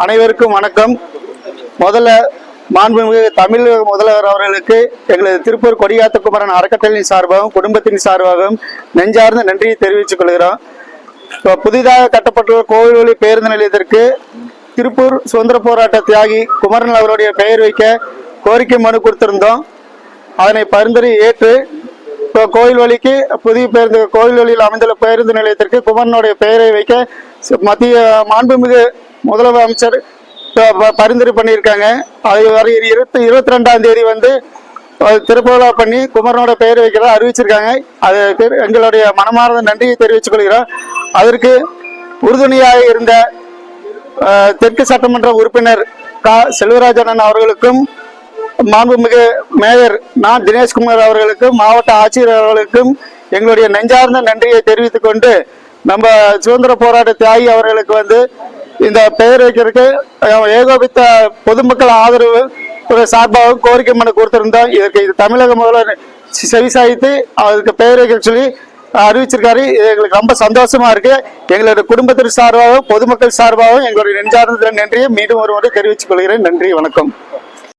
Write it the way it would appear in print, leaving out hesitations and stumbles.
அனைவருக்கும் வணக்கம். முதல்ல மாண்புமிகு தமிழக முதல்வர் அவர்களுக்கு எங்களது திருப்பூர் கொடியாத்த குமரன் அறக்கட்டளையின் சார்பாகவும் குடும்பத்தின் சார்பாகவும் நெஞ்சார்ந்த நன்றியை தெரிவித்துக் கொள்கிறோம். புதிதாக கட்டப்பட்டுள்ள கோவில்வழி பேருந்து நிலையத்திற்கு திருப்பூர் சுதந்திர போராட்ட தியாகி குமரன் அவருடைய பெயர் வைக்க கோரிக்கை மனு கொடுத்திருந்தோம். அதனை பரிந்துரை ஏற்று கோயில் வழிக்கு புதிய பேருந்து கோயில் வழியில் அமைந்துள்ள பேருந்து நிலையத்திற்கு குமரனுடைய பெயரை வைக்க மத்திய மாண்புமிகு முதல்வர் அமைச்சர் பரிந்துரை பண்ணியிருக்காங்க. அது வரை 22ஆம் தேதி திருப்பூரா பண்ணி குமரனோட பெயர் வைக்கிறதா அறிவிச்சிருக்காங்க. அது எங்களுடைய மனமார்ந்த நன்றியை தெரிவித்துக் கொள்கிறோம். அதற்கு உறுதுணையாக இருந்த தெற்கு சட்டமன்ற உறுப்பினர் செல்வராஜன் அவர்களுக்கும், மாண்புமிகு மேயர் தினேஷ்குமார் அவர்களுக்கும், மாவட்ட ஆட்சியர் அவர்களுக்கும் எங்களுடைய நெஞ்சார்ந்த நன்றியை தெரிவித்துக் கொண்டு, நம்ம சுதந்திர போராட்ட தியாகி அவர்களுக்கு இந்த பெயர் வைக்கிறதுக்கு ஏகோபித்த பொதுமக்கள் ஆதரவு சார்பாக கோரிக்கை மனு கொடுத்திருந்தோம். இதற்கு தமிழக முதல்வர் செவிசாய்த்து அதுக்கு பெயர் வைக்க சொல்லி அறிவிச்சிருக்காரு. எங்களுக்கு ரொம்ப சந்தோஷமா இருக்கு. எங்களுடைய குடும்பத்தின் சார்பாகவும் பொதுமக்கள் சார்பாகவும் எங்களுடைய நெஞ்சார்ந்த நன்றியை மீண்டும் ஒரு முறை தெரிவித்துக் கொள்கிறேன். நன்றி, வணக்கம்.